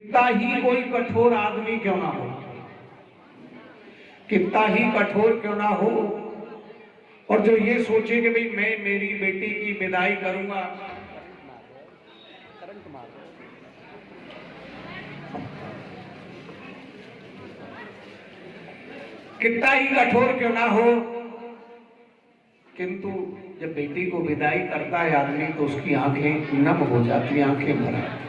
कितना ही कोई कठोर आदमी क्यों ना हो, कितना ही कठोर क्यों ना हो, और जो ये सोचे कि भाई मैं मेरी बेटी की विदाई करूंगा, कितना ही कठोर क्यों ना हो, किंतु जब बेटी को विदाई करता है आदमी तो उसकी आंखें नम हो जाती हैं, आंखें भर आती।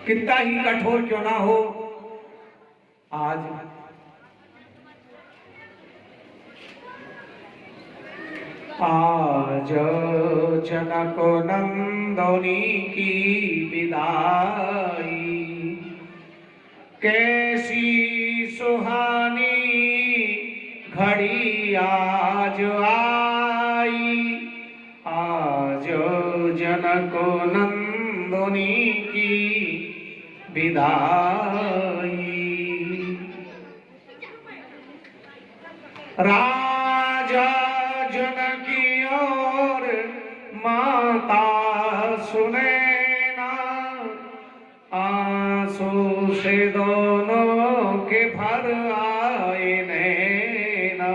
कितना ही कठोर क्यों ना हो, आज जनक नंदनी की विदाई कैसी सुहानी घड़ी आज आई, आज जनक नंदनी की विदाई। राजा जनकी और माता सुनैना, आंसू से दोनों के भर आए नैना।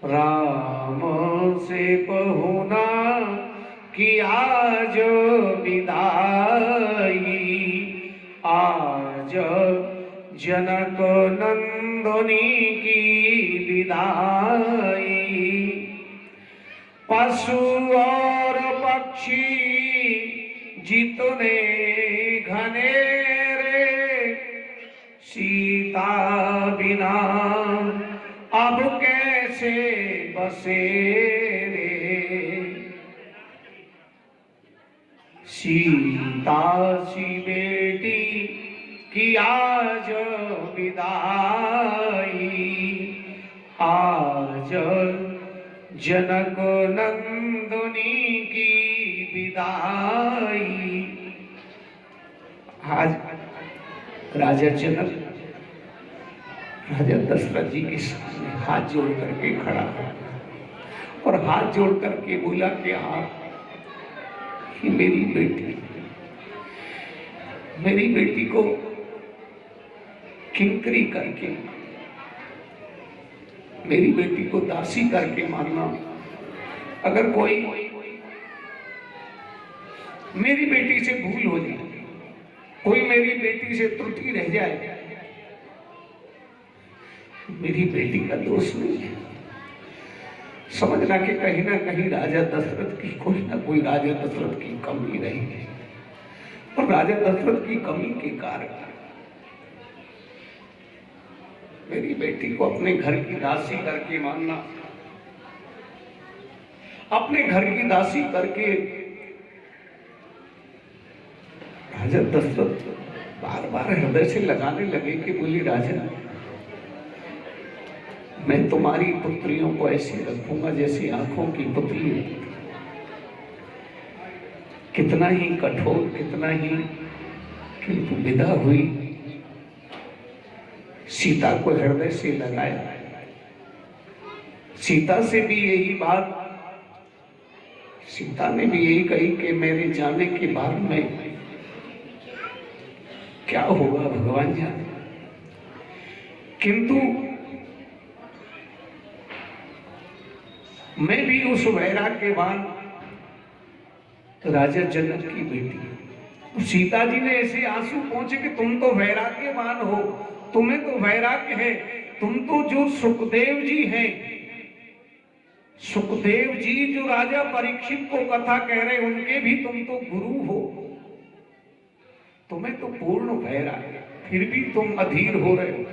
राम से पहुना कि आज विदाई, आज जनक नंदनी की विदाई। पशु और पक्षी जितने घनेरे, सीता बिना अब कैसे बसेरे। सीता सी बेटी की आज विदाई, आज जनक नंदनी की विदाई। आज राजा जनक राजा दशरथ जी के सामने हाथ जोड़ करके खड़ा है और हाथ जोड़ करके बोला कि आप ही मेरी बेटी को किंकरी करके, मेरी बेटी को दासी करके मानना। अगर कोई मेरी बेटी से भूल हो जाए, कोई मेरी बेटी से त्रुटि रह जाए, मेरी बेटी का दोष नहीं है। समझना कि कहीं ना कहीं राजा दशरथ की कोई ना कोई राजा दशरथ की कमी रही है, और राजा दशरथ की कमी के कारण मेरी बेटी को अपने घर की दासी करके मानना, अपने घर की दासी करके राजा दशरथ बार बार हृदय से लगाने लगे कि बोली राजा, मैं तुम्हारी पुत्रियों को ऐसे रखूंगा जैसी आंखों की पुतली। कितना ही कठोर, कितना ही, किंतु विदा हुई, सीता को हृदय से लगाया। सीता से भी यही बात, सीता ने भी यही कही कि मेरे जाने के बाद में क्या होगा भगवान जाने। किंतु मैं भी उस वैराग्यवान राजा जनक की बेटी। सीता जी ने ऐसे आंसू पहुंचे कि तुम तो वैराग्यवान हो, तुम्हें तो वैराग्य है, तुम तो जो सुखदेव जी हैं, सुखदेव जी जो राजा परीक्षित को कथा कह रहे, उनके भी तुम तो गुरु हो, तुम्हें तो पूर्ण वैराग्य, फिर भी तुम अधीर हो रहे हो,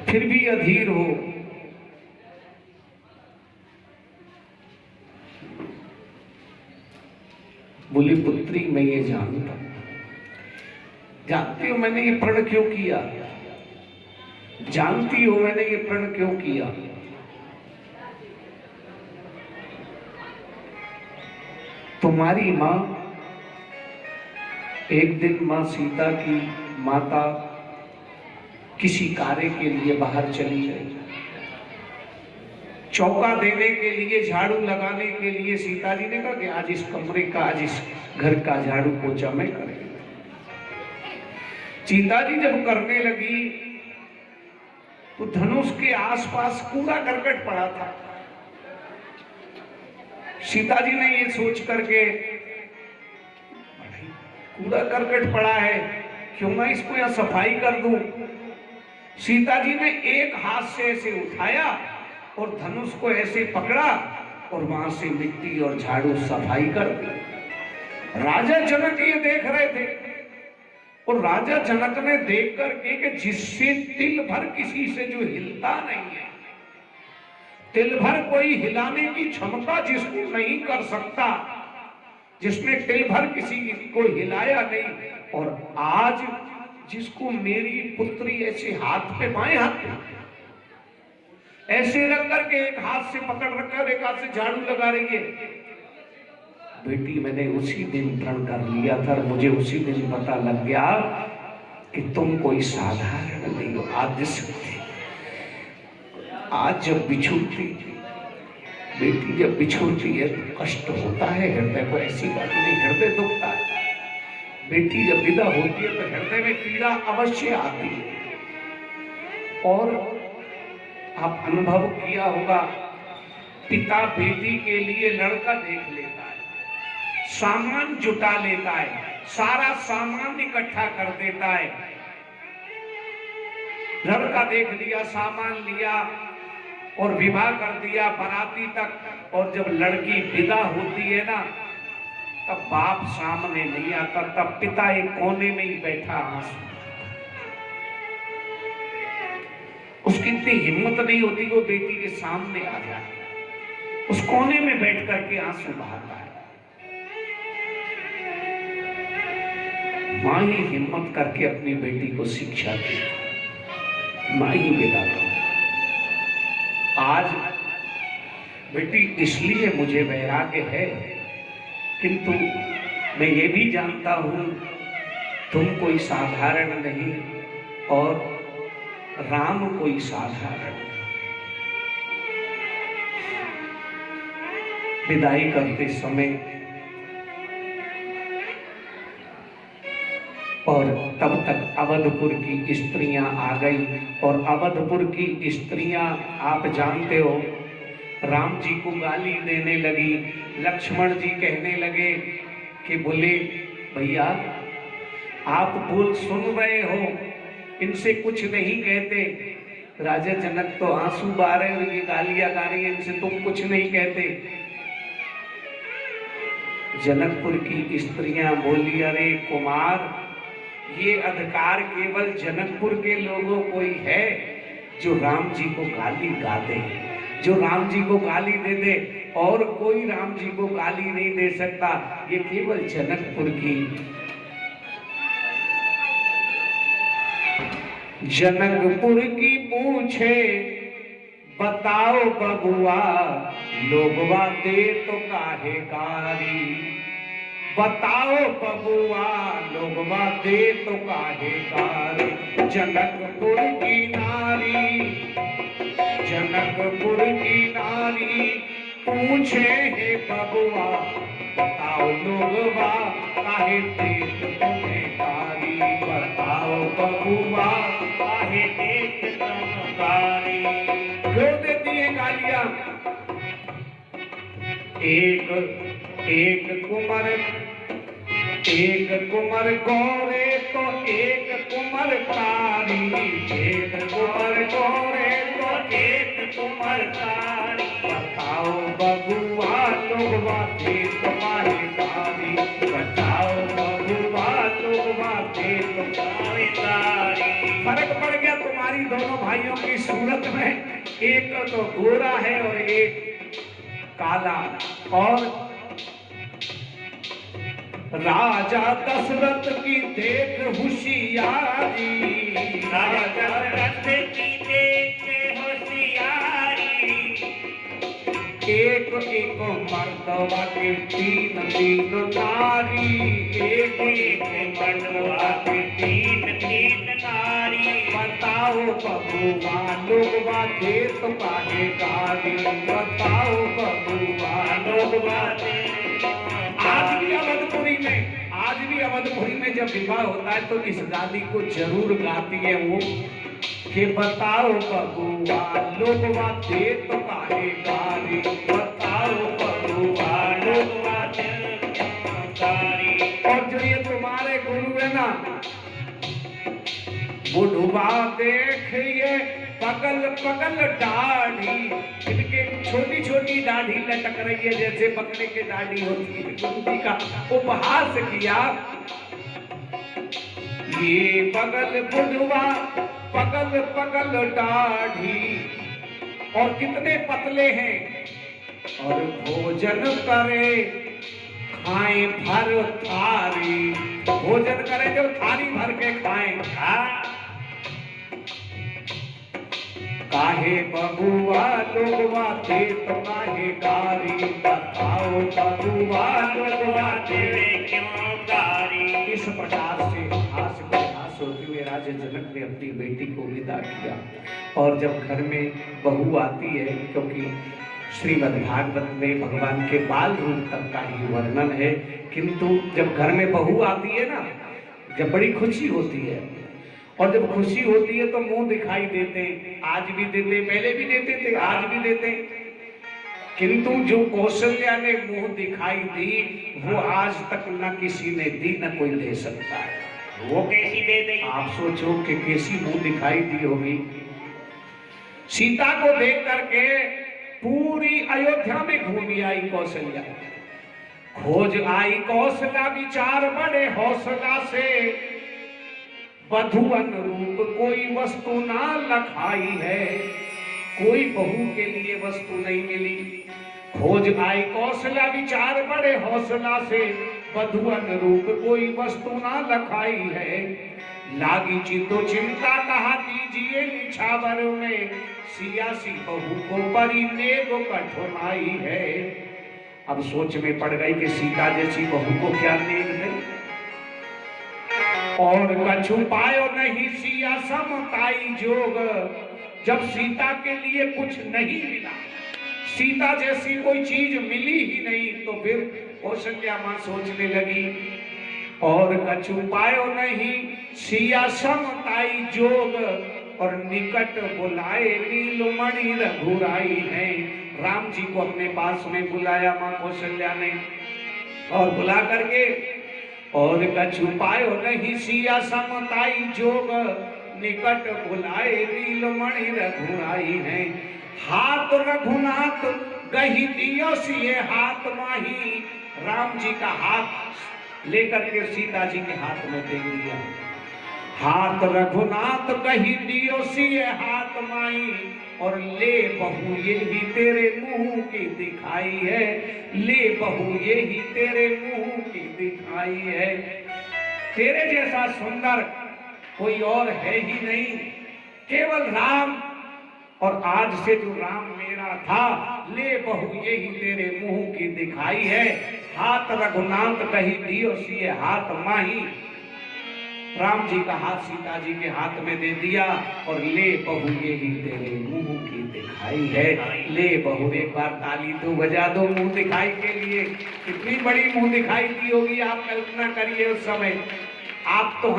फिर भी अधीर हो। बोली पुत्री मैं ये जानता, जानती हो मैंने ये प्रण क्यों किया, जानती हो मैंने ये प्रण क्यों किया। तुम्हारी मां एक दिन मां सीता की माता किसी कार्य के लिए बाहर चली गई, चौका देने के लिए, झाड़ू लगाने के लिए सीता जी ने कहा कि आज इस कमरे का, आज इस घर का झाड़ू पोछा मैं कर देता। सीता जी जब करने लगी तो धनुष के आसपास कूड़ा करकट पड़ा था। सीता जी ने ये सोच करके, कूड़ा करकट पड़ा है, क्यों ना इसको यहां सफाई कर दूं। सीता जी ने एक हाथ से ऐसे उठाया और धनुष को ऐसे पकड़ा और वहां से मिट्टी और झाड़ू सफाई कर दी। राजा जनक ये देख रहे थे और राजा जनक ने देख करके कि जिससे तिल भर किसी से जो हिलता नहीं है, तिल भर कोई हिलाने की क्षमता जिसको नहीं कर सकता, जिसने तिल भर किसी को हिलाया नहीं, और आज जिसको मेरी पुत्री ऐसे हाथ पे, बाएं हाथ पे ऐसे रख करके एक हाथ से पकड़ रखकर एक हाथ से झाड़ू लगा रही है। बेटी मैंने उसी दिन प्रण कर लिया था, मुझे उसी दिन पता लग गया कि तुम कोई साधारण नहीं हो, आदिशक्ति। आज जब बिछुड़ती बेटी, जब बिछुड़ती है तो कष्ट होता है हृदय को, ऐसी बात नहीं, हृदय दुखता है। बेटी जब विदा होती है तो हृदय में पीड़ा अवश्य आती है। और आप अनुभव किया होगा, पिता बेटी के लिए लड़का देख लेता है, सामान जुटा लेता है, सारा सामान इकट्ठा कर देता है। लड़का देख लिया, सामान लिया और विवाह कर दिया बाराती तक। और जब लड़की विदा होती है ना, तब बाप सामने नहीं आता, तब पिता एक कोने में ही बैठा आंसू। उसकी इतनी हिम्मत नहीं होती वो बेटी के सामने आ जाए, उस कोने में बैठ करके आंसू बहाता है। मां ही हिम्मत करके अपनी बेटी को शिक्षा दी, मां ही विदा कर। आज बेटी इसलिए मुझे वैराग्य है, किंतु मैं ये भी जानता हूं तुम कोई साधारण नहीं और राम कोई साधारण। विदाई करते समय और तब तक अवधपुर की स्त्रियां आ गई, और अवधपुर की स्त्रियां आप जानते हो राम जी को गाली देने लगी। लक्ष्मण जी कहने लगे कि बोले भैया आप बोल सुन रहे हो, इनसे कुछ नहीं कहते। राजा जनक तो आंसू बहा रहे और ये गालियां गा रही है, इनसे तुम कुछ नहीं कहते। जनकपुर की स्त्रियां बोली अरे कुमार, ये अधिकार केवल जनकपुर के लोगों को ही है जो राम जी को गाली गा दे, जो राम जी को गाली दे दे, और कोई राम जी को गाली नहीं दे सकता। ये केवल जनकपुर की। जनकपुर की पूछे बताओ बबुआ, लोगवा दे तो काहे कारी। बताओ बबुआ लोगवा दे तो काहे कारी। जनकपुर की नारी, जनकपुर की नारी पूछे हे बबुआ, बताओ लोगवा काहे देत तुम्हें कारी। बताओ बबुआ काहे देत तुम कारी। क्यों देती है गालियां? एक कुंवर गोरे तो एक कुंवर कारी। एक कुंवर गोरे तो एक कुंवर कारी। बताओ बबुआ लोगवा दे तुम्हारी कारी। बताओ बबुआ लोगवा दे तुम्हारी कारी। फर्क पड़ गया तुम्हारी दोनों भाइयों की सूरत में, एक तो गोरा है और एक काला। और राजा दशरथ की देख होशियारी। राजा दशरथ की देख होशियारी। एक एक मर्दवा के तीन तीन नारी। एक एक मर्दवा के तीन तीन नारी। बताओ बबुआ लोगवा दे तो काहे कारी। बताओ बबुआ लोगवा दे। आज भी अवधपुरी में भी अवधपुरी में जब विवाह होता है तो इस गाली को जरूर गाती है वो कि बताओ बबुआ लोगवा दे तो काहे गाली, बताओ बबुआ लोगवा दे गाली। और जो ये तुम्हारे गुरु है ना, बुढ़वा देखिए पगल पगल दाढ़ी, इनके छोटी छोटी दाढ़ी लटक रही है जैसे बकरे की दाढ़ी होती है। गुरुजी का उपहास किया, ये पगल बुढ़वा पगल पगल दाढ़ी, और कितने पतले हैं, और भोजन करे खाएं भर थारी, भोजन करें जब थाली भर के खाएं। काहे बबुआ लोगवा दे तो काहे गारी, बताओ बबुआ लोगवा दे क्यों गारी। इस प्रकार से हास होते हुए राजा जनक ने अपनी बेटी को विदा किया। और जब घर में बहू आती है, क्योंकि श्रीमद् भागवत में भगवान के बाल रूप तक का ही वर्णन है, किंतु जब घर में बहू आती है ना, जब बड़ी खुशी होती है, और जब खुशी होती है तो मुंह दिखाई देते, आज भी देते, पहले भी देते थे, आज भी देते। किंतु जो कौशल्या ने मुंह दिखाई दी वो आज तक न किसी ने दी, न कोई दे सकता है। वो कैसी दे देगी? आप सोचो कि कैसी मुंह दिखाई दी होगी। सीता को देख करके पूरी अयोध्या में घूमी आई कौशल्या, खोज आई कौशल्या विचार बड़े हौसला से, वधुवन रूप कोई वस्तु ना लखाई है, कोई बहू के लिए वस्तु नहीं मिली। खोज आई कौशल्या विचार बड़े हौसला से, वधुवन रूप कोई वस्तु ना लखाई है। लागी चितो चिंता कहा दीजिए निछावर में, सियासी बहू को परी नेब कठिनाई है। अब सोच में पड़ गई कि सीता जैसी बहू को क्या नेब है, और कछु पायो नहीं सिया समताई जोग। जब सीता के लिए कुछ नहीं मिला, सीता जैसी कोई चीज मिली ही नहीं, तो फिर कौशल्या मां सोचने लगी, और कछु पायो नहीं सिया समताई जोग, और निकट बुलाए नीलमणि रघुराई है। राम जी को अपने पास में बुलाया मां कौशल्या ने, और बुला करके, और कछु पायो नहीं सिया समताई जोग, निकट बुलाए नीलमणि रघुराई है। हाथ रघुनाथ गही दियो सिए हाथ माही, राम जी का हाथ लेकर के सीता जी के हाथ में दे दिया। हाथ रघुनाथ गही दियो सिए हाथ माही, और ले बहू ये ही तेरे मुंह की दिखाई है, ले बहू ये ही तेरे मुंह की दिखाई है। तेरे जैसा सुंदर कोई और है ही नहीं, केवल राम, और आज से जो राम मेरा था, ले बहू ये ही तेरे मुंह की दिखाई है। हाथ रघुनाथ कही दियो सिए हाथ माही, राम जी का हाथ सीता जी के हाथ में दे दिया, और ले बहू ये ही तेरे मुंह की दिखाई है। ले बहू, एक बार ताली तो बजा दो मुंह दिखाई के लिए। कितनी बड़ी मुंह दिखाई दी होगी, आप कल्पना करिए उस समय। आप तो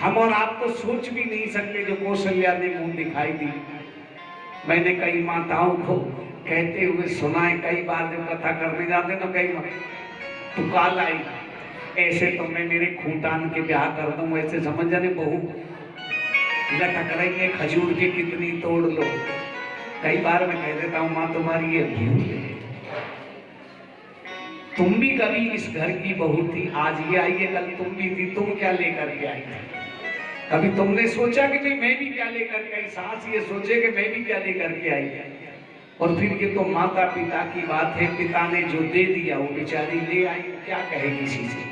हम और आप तो सोच भी नहीं सकते जो कौशल्या ने मुंह दिखाई दी। मैंने कई माताओं को कहते हुए सुना है, कई बार जब कथा करने जाते तो कई तू काल आई, ऐसे तो मैं मेरे खूंटान के ब्याह कर दूं, ऐसे समझ जाने बहू लटक रही है खजूर की कितनी तोड़ लो। कई बार मैं कह देता हूँ, माँ तुम्हारी ये भूल है, तुम भी कभी इस घर की बहू थी, आज ये आई है, कल तुम भी थी, तुम क्या लेकर के आई? कभी तुमने सोचा कि मैं भी क्या लेकर के आई? सास ये सोचे कि मैं भी क्या लेकर के आई? और फिर ये तो माता पिता की बात है, पिता ने जो दे दिया वो बेचारी ले आई, क्या कहे किसी से।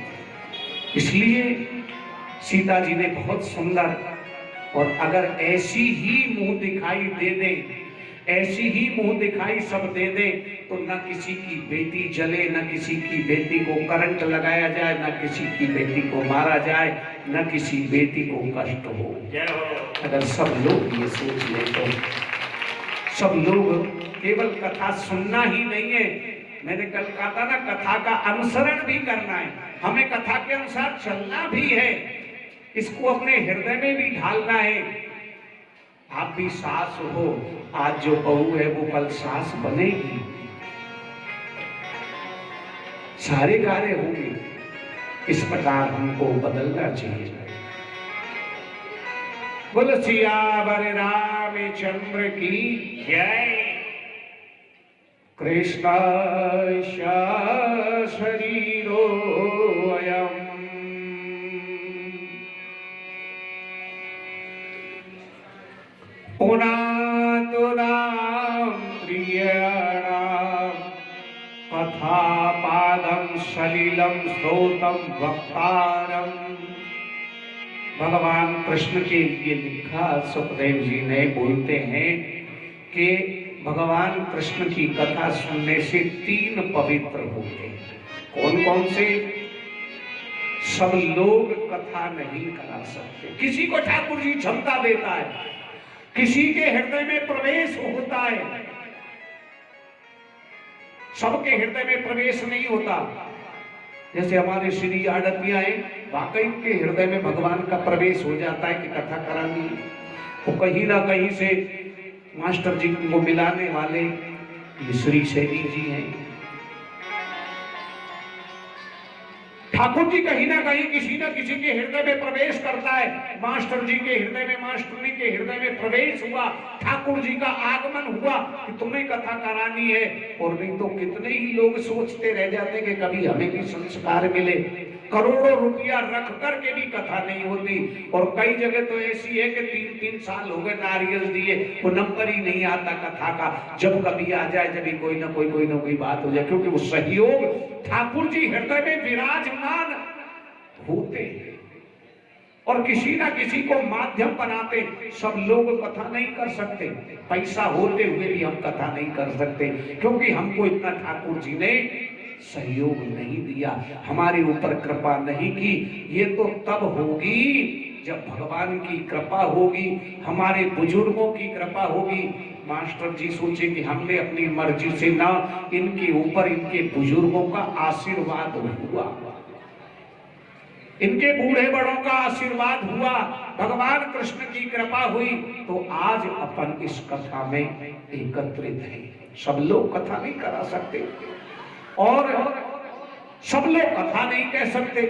इसलिए सीता जी ने बहुत सुंदर, और अगर ऐसी ही मुंह दिखाई दे दे, ऐसी ही मुंह दिखाई सब दे दे, तो न किसी की बेटी जले, न किसी की बेटी को करंट लगाया जाए, न किसी की बेटी को मारा जाए, न किसी बेटी को कष्ट हो। अगर सब लोग ये सोच ले तो सब लोग केवल कथा सुनना ही नहीं है, मैंने कल कहा था ना, कथा का अनुसरण भी करना है। हमें कथा के अनुसार चलना भी है, इसको अपने हृदय में भी ढालना है। आप भी सास हो, आज जो बहू है वो कल सास बनेगी, सारे कार्य होंगे। इस प्रकार हमको बदलना चाहिए। बोलो सियावर रामचंद्र की जय। कृष्ण शरीरो अयम् पुनातुनां प्रियाणां कथापादं सलिलं श्रोतं वक्तारम्। भगवान कृष्ण के लिए लिखा सुखदेव जी ने, बोलते हैं कि भगवान कृष्ण की कथा सुनने से 3 पवित्र होते हैं। कौन कौन से? सब लोग कथा नहीं करा सकते। किसी को ठाकुर जी क्षमता देता है, किसी के हृदय में प्रवेश होता है, सबके हृदय में प्रवेश नहीं होता। जैसे हमारे श्री आड़तिया है, वाकई के हृदय में भगवान का प्रवेश हो जाता है कि कथा करानी है। तो कहीं ना कहीं से मास्टर जी को मिलाने वाले श्री सैनी जी हैं। ठाकुर जी कहीं ना कहीं किसी न किसी के हृदय में प्रवेश करता है। मास्टर जी के हृदय में, मास्टरनी के हृदय में प्रवेश हुआ, ठाकुर जी का आगमन हुआ कि तुम्हें कथा करानी है। और नहीं तो कितने ही लोग सोचते रह जाते कि कभी हमें भी संस्कार मिले। करोड़ों रुपया रख करके भी कथा नहीं होती। और कई जगह तो ऐसी है कि 3-3 साल हो गए नारियल दिए, वो नंबर ही नहीं आता कथा का। जब कभी आ जाए, जब कोई ना कोई बात हो जाए, क्योंकि वो सहयोग ठाकुर जी हृदय में विराजमान होते हैं और किसी ना किसी को माध्यम बनाते। सब लोग कथा नहीं कर सकते, पैसा होते हुए भी हम कथा नहीं कर सकते, क्योंकि हमको इतना ठाकुर जी ने सहयोग नहीं दिया, हमारे ऊपर कृपा नहीं की। ये तो तब होगी जब भगवान की कृपा होगी, हमारे बुजुर्गों की कृपा होगी। मास्टर जी सोचे कि हमने अपनी मर्जी से ना, इनके ऊपर इनके बुजुर्गों का आशीर्वाद हुआ, इनके बूढ़े बड़ों का आशीर्वाद हुआ, भगवान कृष्ण की कृपा हुई, तो आज अपन इस कथा में एकत्रित हैं। सब लोग कथा नहीं करा सकते और सब लोग कथा नहीं कह सकते।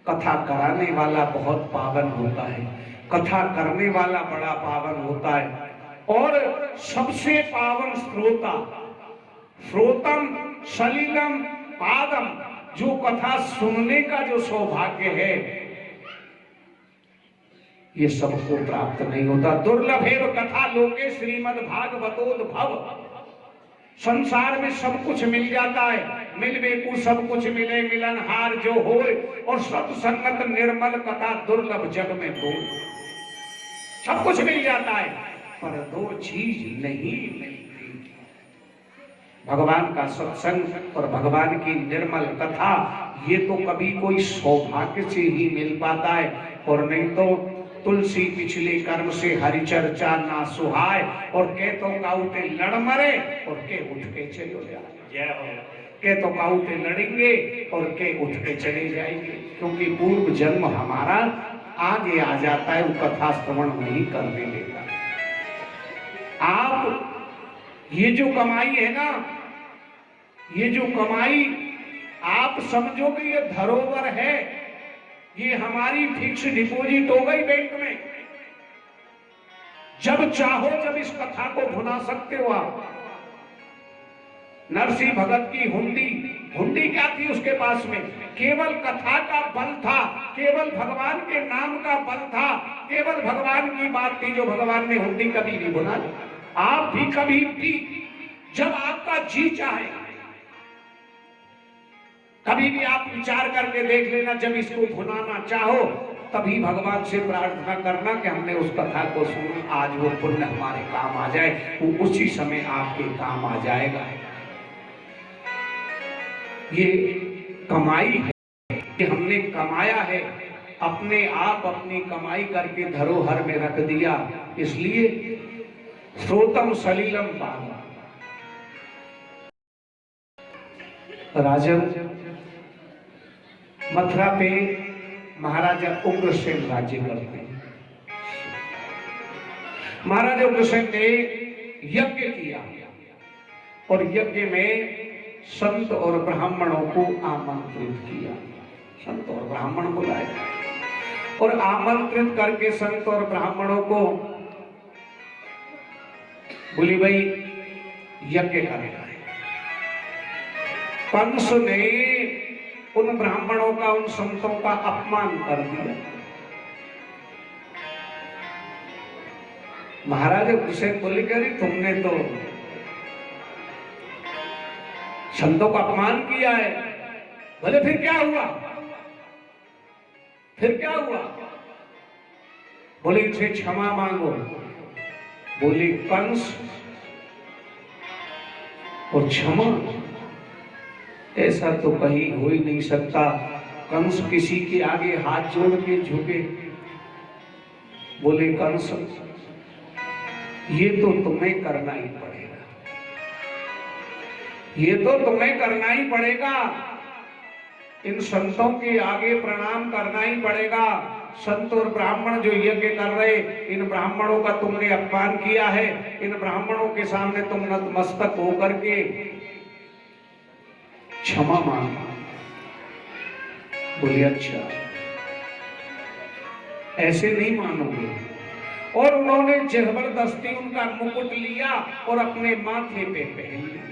कथा कराने वाला बहुत पावन होता है, कथा करने वाला बड़ा पावन होता है। और सबसे पावन श्रोता, श्रोतम सलिलम पादम, जो कथा सुनने का जो सौभाग्य है, ये सबको प्राप्त नहीं होता। दुर्लभेव कथा लोके श्रीमद् भागवतोद्भव। संसार में सब कुछ मिल जाता है, मिलवे को सब कुछ मिले, मिलनहार जो होए, और सत्संगत निर्मल कथा दुर्लभ जग में हो। सब कुछ मिल जाता है पर 2 चीज नहीं मिलती, भगवान का सत्संग और भगवान की निर्मल कथा। ये तो कभी कोई सौभाग्य से ही मिल पाता है, और नहीं तो तुलसी पिछले कर्म से हरि चर्चा ना सुहाय, और के तो काउते लड़ मरे और के उठ के चले जाए। के तो काउते लड़ेंगे और के उठ के चले जाएंगे, क्योंकि पूर्व जन्म हमारा आगे आ जाता है, वो कथा श्रवण नहीं करने देता। आप ये जो कमाई है ना, ये जो कमाई आप समझोगे ये धरोहर है, ये हमारी फिक्स डिपॉजिट हो गई बैंक में। जब चाहो जब इस कथा को भुना सकते हो आप। नरसिंह भगत की हुंडी, हुंडी क्या थी उसके पास में? केवल कथा का बल था, केवल भगवान के नाम का बल था, केवल भगवान की बात थी, जो भगवान ने हुंडी कभी नहीं भुना। आप भी कभी भी जब आपका जी चाहे, कभी भी आप विचार करके देख लेना, जब इसको भुनाना चाहो तभी भगवान से प्रार्थना करना कि हमने उस कथा को सुना, आज वो पुण्य हमारे काम आ जाए, वो उसी समय आपके काम आ जाएगा। ये कमाई है कि हमने कमाया है, अपने आप अपनी कमाई करके धरोहर में रख दिया, इसलिए श्रोतम सलिलम पादम। राजन मथुरा पे महाराजा उग्रसेन राज्य करते हैं। महाराजा उग्रसेन ने यज्ञ किया और यज्ञ में संत और ब्राह्मणों को आमंत्रित किया। संत और ब्राह्मण बुलाए और आमंत्रित करके संत और ब्राह्मणों को बोली भाई यज्ञ करेगा। कंस ने उन ब्राह्मणों का उन संतों का अपमान कर दिया। महाराज उग्रसेन बोले कि अरे तुमने तो संतों का अपमान किया है। बोले फिर क्या हुआ? फिर क्या हुआ? बोले इनसे क्षमा मांगो। बोले कंस और क्षमा, ऐसा तो कहीं हो ही नहीं सकता। कंस किसी के आगे हाथ जोड़ के झुके। बोले कंस ये तो तुम्हें करना ही पड़ेगा, ये तो तुम्हें करना ही पड़ेगा। इन संतों के आगे प्रणाम करना ही पड़ेगा। संत और ब्राह्मण जो यज्ञ कर रहे, इन ब्राह्मणों का तुमने अपमान किया है। इन ब्राह्मणों के सामने तुम नतमस्तक होकर के क्षमा मांगा। बोले अच्छा, ऐसे नहीं मानोगे। और उन्होंने जबरदस्ती उनका मुकुट लिया और अपने माथे पे पहन लिया।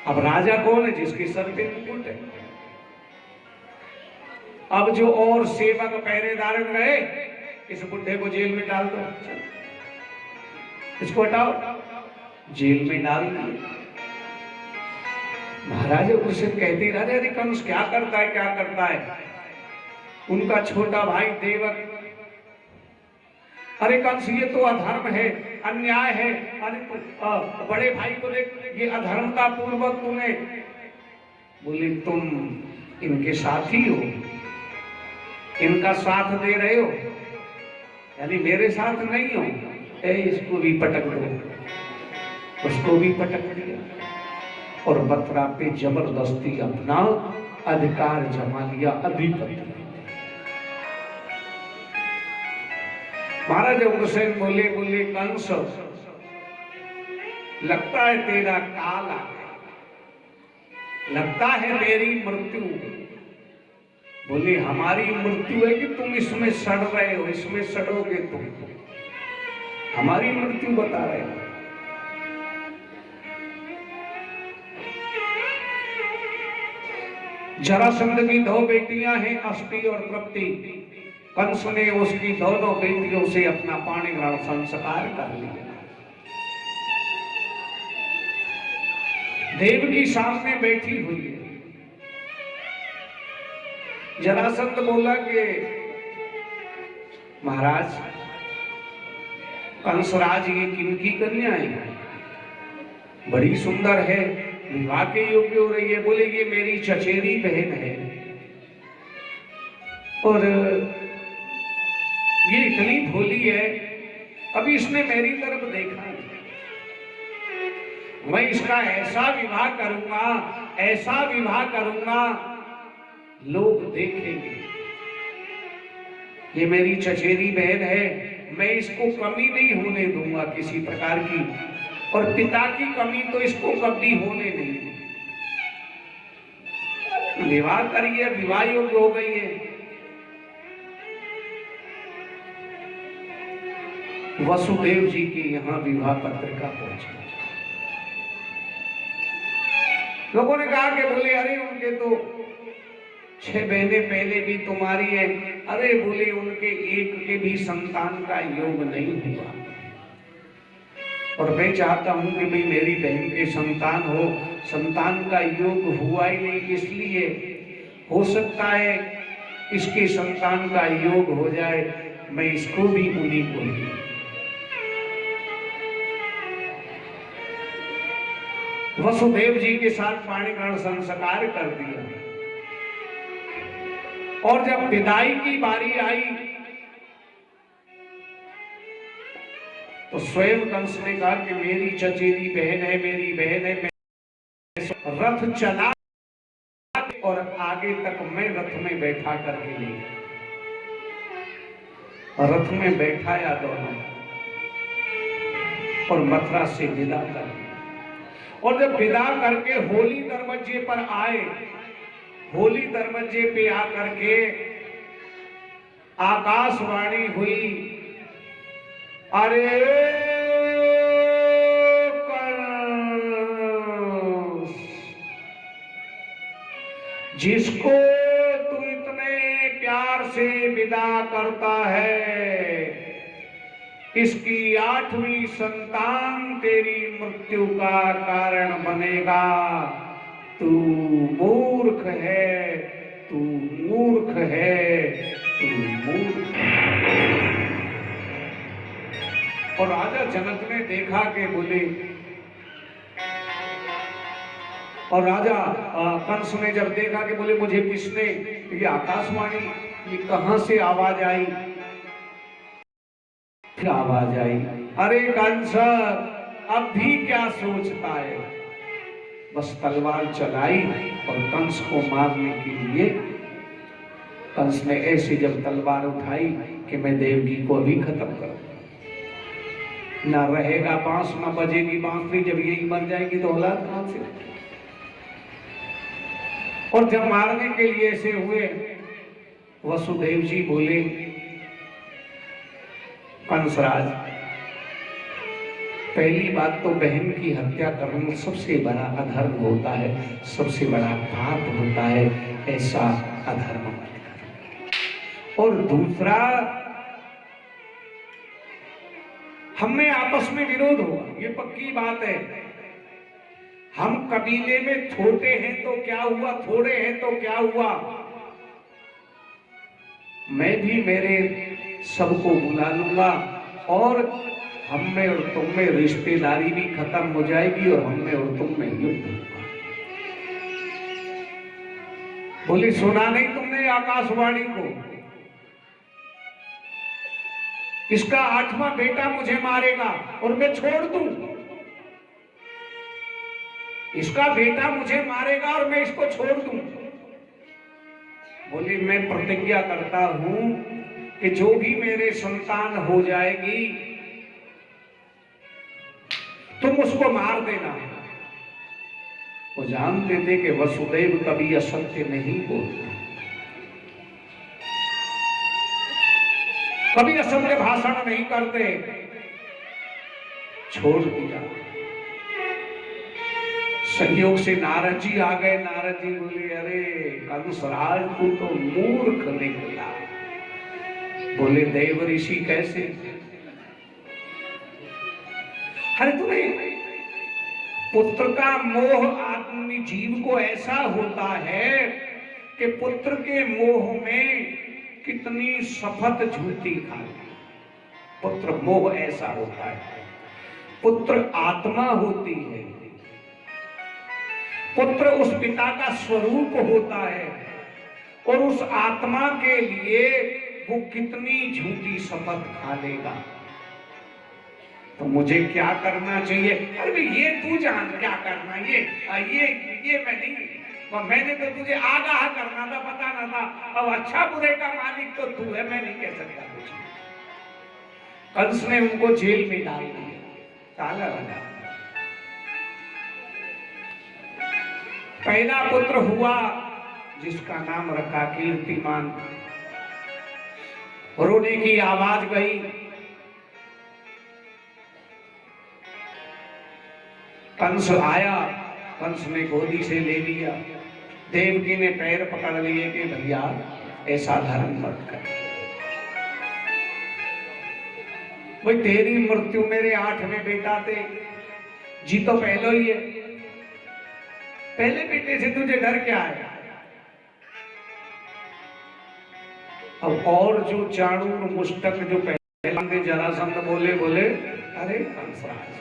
अब राजा कौन है? जिसके सर पे मुकुट है। अब जो और सेवक पहरेदार रहे, इस बुढ़े को जेल में डाल दो, इसको हटाओ, जेल में डाल दिया। महाराज उग्रसेन कहते राजा अरे कंस क्या करता है, क्या करता है? उनका छोटा भाई देवक, अरे कंस ये तो अधर्म है, अन्याय है। अरे तो बड़े भाई को देख, ये अधर्मता पूर्वक तूने। बोले तुम इनके साथी हो, इनका साथ दे रहे हो, यानी मेरे साथ नहीं हो। इसको भी पटक दो, उसको भी पटक दिया और मथुरा पे जबरदस्ती अपना अधिकार जमा लिया, अधिपति। महाराज उग्रसेन बोले कंस लगता है तेरा काल आ गया, लगता है तेरी मृत्यु। बोले हमारी मृत्यु है कि तुम इसमें सड़ रहे हो, इसमें सड़ोगे तुम, हमारी मृत्यु बता रहे हो। जरासंध की 2 बेटियां हैं, अष्टि और तृप्ति। कंस ने उसकी दोनों बेटियों से अपना पाणी ग्रहण संस्कार कर लिया। देवकी सामने बैठी हुई है। जरासंध बोला कि महाराज कंसराज ये किनकी कन्या है? बड़ी सुंदर है, विवाह के योग्य हो रही है। बोले ये मेरी चचेरी बहन है और ये इतनी भोली है, कभी इसने मेरी तरफ देखा नहीं। मैं इसका ऐसा विवाह करूंगा, ऐसा विवाह करूंगा, लोग देखेंगे ये मेरी चचेरी बहन है, मैं इसको कमी नहीं होने दूंगा किसी प्रकार की, और पिता की कमी तो इसको कभी होने नहीं दी। विवाह करिए, विवाह योग्य हो गई है। वसुदेव जी के यहाँ विवाह पत्रिका पहुंची। लोगों ने कहा कि बोले अरे उनके तो 6 बहनें पहले भी तुम्हारी है। अरे बोले उनके एक के भी संतान का योग नहीं हुआ, और मैं चाहता हूं कि भाई मेरी बहन के संतान हो, संतान का योग हुआ ही नहीं, इसलिए हो सकता है इसके संतान का योग हो जाए, मैं इसको भी उन्हीं को ही। वसुदेव जी के साथ पाणी ग्रहण संस्कार कर दिया, और जब विदाई की बारी आई तो स्वयं कंस ने कहा कि मेरी चचेरी बहन है, मेरी बहन है, मैं रथ चला और आगे तक मैं रथ में बैठा करके ले गया। रथ में बैठाया दोनों और मथुरा से विदा कर दिया। और जब विदा करके होली दरवाजे पर आए, होली दरवाजे पे आकर के आकाशवाणी हुई, अरे जिसको तू इतने प्यार से विदा करता है, इसकी 8वीं संतान तेरी मृत्यु का कारण बनेगा। तू मूर्ख है, तू मूर्ख है, तू मूर्ख है। और राजा जनक ने देखा कि बोले, और राजा कंस ने जब देखा कि बोले मुझे किसने, ये आकाशवाणी, ये कहां से आवाज आई? फिर आवाज आई, अरे कंस अब भी क्या सोचता है? बस तलवार चलाई और कंस को मारने के लिए कंस ने ऐसी जब तलवार उठाई कि मैं देवकी को अभी खत्म कर, ना रहेगा बांस, ना बजेगी बांसुरी, जब यही मर जाएगी तो औलाद कहां से? और जब मारने के लिए ऐसे हुए, वसुदेव जी बोले, कंसराज, पहली बात तो बहन की हत्या करना सबसे बड़ा अधर्म होता है, सबसे बड़ा पाप होता है, ऐसा अधर्म मत कर। और दूसरा, हमें आपस में विरोध होगा, ये पक्की बात है। हम कबीले में छोटे हैं तो क्या हुआ, थोड़े हैं तो क्या हुआ, मैं भी मेरे सबको बुला लूंगा और हम में और तुम में रिश्तेदारी भी खत्म हो जाएगी और हम में और तुम में युद्ध होगा। बोली सुना नहीं तुमने आकाशवाणी को? इसका 8वां बेटा मुझे मारेगा और मैं छोड़ दूं, इसका बेटा मुझे मारेगा और मैं इसको छोड़ दूं। बोली मैं प्रतिज्ञा करता हूं कि जो भी मेरे संतान हो जाएगी तुम उसको मार देना। वो जानते थे कि वसुदेव कभी असत्य नहीं बोलता, कभी असत्य भाषण नहीं करते। छोड़ दिया। संयोग से नारद जी आ गए। नारद जी बोले, अरे कंसराज तू तो मूर्ख निकला। बोले देव ऋषि कैसे? अरे तुम्हें पुत्र का मोह आदमी जीव को ऐसा होता है कि पुत्र के मोह में कितनी शपथ झूठी खा। पुत्र मोह ऐसा होता है। पुत्र आत्मा होती है, पुत्र उस पिता का स्वरूप होता है और उस आत्मा के लिए वो कितनी झूठी शपथ खा लेगा। तो मुझे क्या करना चाहिए? अरे ये तू जान क्या करना, ये मैं नहीं, मैंने तो तुझे आगाह करना था, बताना था। अब अच्छा बुरे का मालिक तो तू है, मैं नहीं कह सकता कुछ। कंस ने उनको जेल में डाल दिया, ताला लगा। पहला पुत्र हुआ जिसका नाम रखा कीर्तिमान। रोने की आवाज गई। कंस आया, कंस ने गोदी से ले लिया। देवकी ने पैर पकड़ लिए कि भैया ऐसा धर्म मत कर। भाई तेरी मृत्यु मेरे 8वें बेटा थे, जी तो पहले ही है, पहले बेटे से तुझे डर क्या है? अब और जो चाणूर मुष्टक जो पहले जरासंध बोले, अरे कंसराज,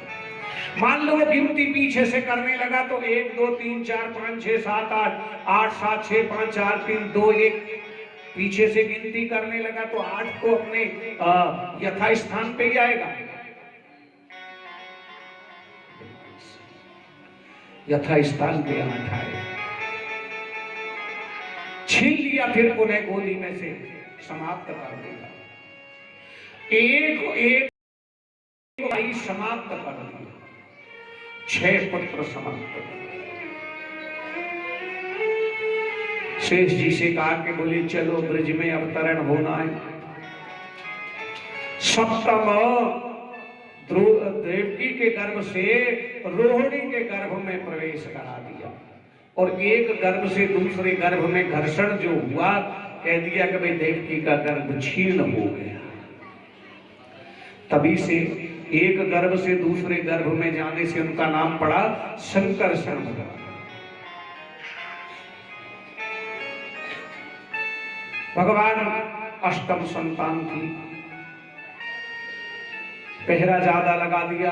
मान लो वो गिनती पीछे से करने लगा तो 1 2 3 4 5 6 7 8 8 7 6 5 4 3 2 1 पीछे से गिनती करने लगा तो 8 तो अपने यथा स्थान पे ही आएगा। यथास्थान पे यहाँ ठाए, छीन लिया, फिर पुनः गोदी में से समाप्त कर दिया, एक एक भाई समाप्त कर दिया, 6 पुत्र समाप्त कर दिए। शेष जी से कहा कि बोले चलो ब्रज में अवतरण होना है। सप्तम देवकी के गर्भ से रोहिणी के गर्भ में प्रवेश करा दिया, और एक गर्भ से दूसरे गर्भ में घर्षण जो हुआ, कह दिया कि भाई देवकी का गर्भ छीन हो गया। तभी से एक गर्भ से दूसरे गर्भ में जाने से उनका नाम पड़ा संकर्षण भगवान। भगवान अष्टम संतान थी, पहरा ज्यादा लगा दिया।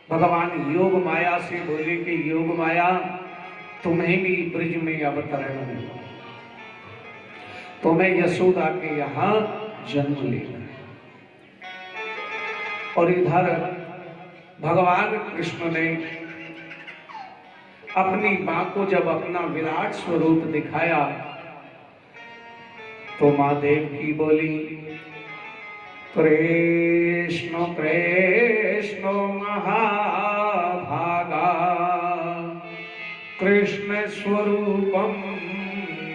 भगवान योग माया से बोले कि योग माया तुम्हें भी ब्रज में अवतरण होगा, तुम्हें यशोदा के यहां जन्म लेना। और इधर भगवान कृष्ण ने अपनी मां को जब अपना विराट स्वरूप दिखाया तो मां देवकी बोली, कृष्ण कृष्ण महाभागा कृष्ण स्वरूपम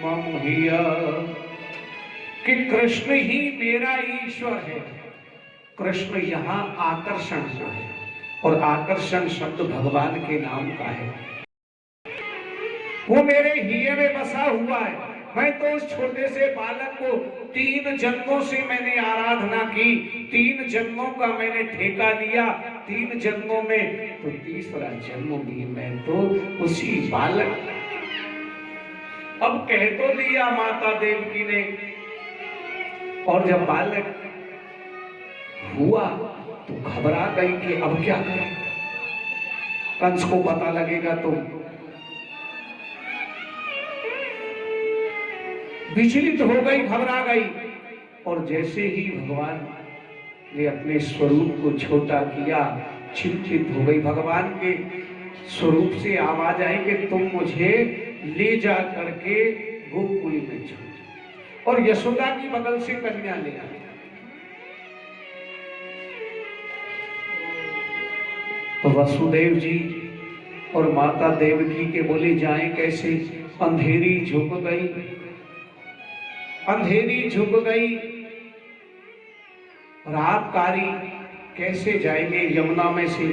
मम हिय, कि कृष्ण ही मेरा ईश्वर है। कृष्ण यहाँ आकर्षण है, और आकर्षण शब्द भगवान के नाम का है। वो मेरे हिये में बसा हुआ है। मैं तो उस छोटे से बालक को 3 जन्मों से मैंने आराधना की, 3 जन्मों का मैंने ठेका लिया, 3 जन्मों में तो तीसरा जन्म भी मैं तो उसी बालक। अब कह तो दिया माता देवकी ने, और जब बालक हुआ तो घबरा गई कि अब क्या करें, कंस को पता लगेगा तो। विचलित हो गई, घबरा गई, और जैसे ही भगवान ने अपने स्वरूप को छोटा किया, चिंतित हो गई। भगवान के स्वरूप से आवाज आई कि तुम मुझे ले जा करके गोकुल में छोड़, और यशोदा की बगल से कन्या ले आई। तो वसुदेव जी और माता देवकी के बोले जाएं कैसे, अंधेरी झुक गई, अंधेरी झुक गई, रातकारी कैसे जाएंगे यमुना में से।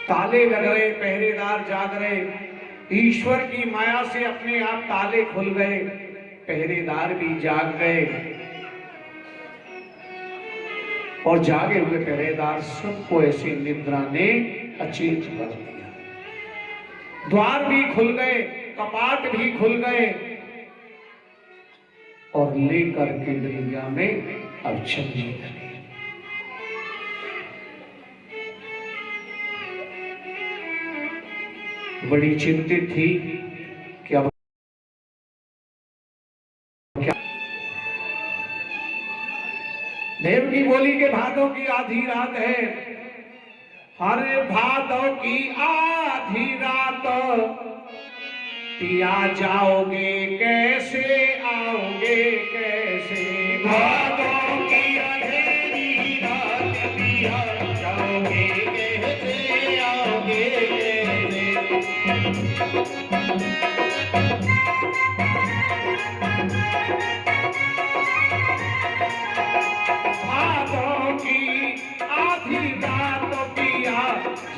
ताले लग रहे, पहरेदार जाग रहे, ईश्वर की माया से अपने आप ताले खुल गए, पहरेदार भी जाग गए, और जागे हुए पहरेदार सबको ऐसे निद्रा ने अचेत कर दिया। द्वार भी खुल गए, कपाट भी खुल गए, और लेकर के दुनिया में अब चलने लगे। बड़ी चिंतित थी कि अब क्या। देवकी बोली कि भादों की आधी रात है, हरे भादों की आधी रात, पिया जाओगे कैसे, आओगे कैसे, भादों की अंधेरी रात, पिया जाओगे कैसे, आओगे कैसे। भादों की आधी रात, पिया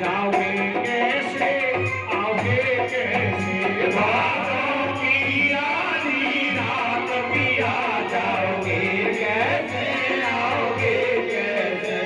जाओगे कैसे, आओगे कैसे, भादों की आधी रात, पिया जाओगे कैसे, आओगे कैसे।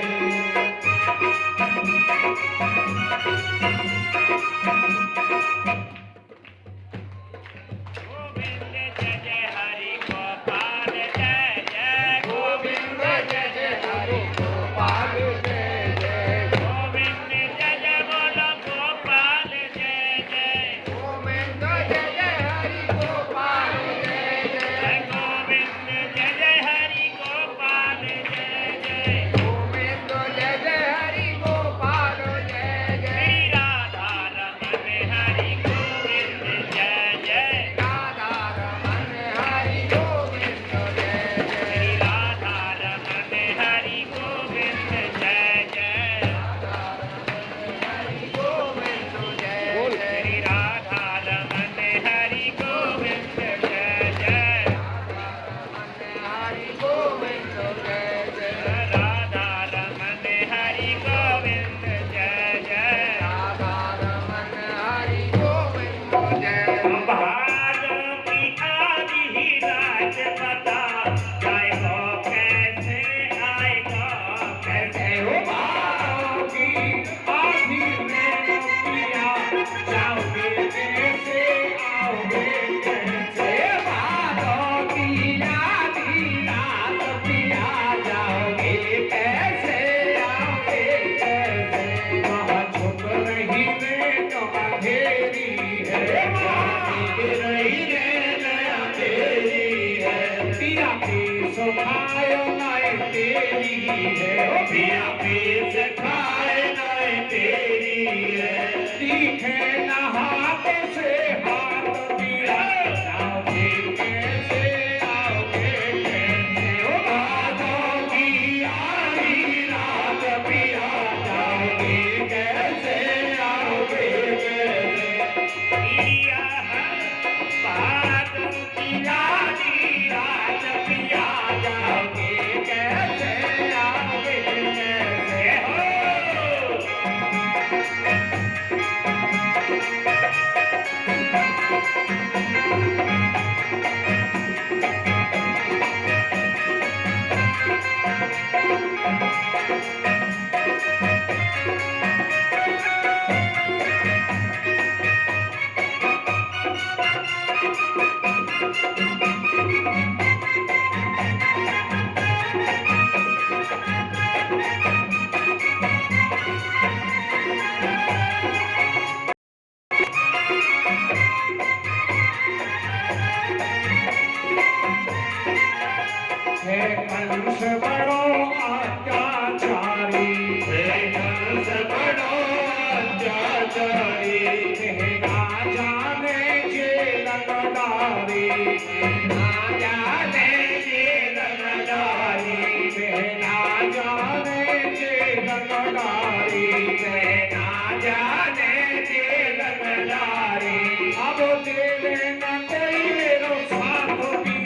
के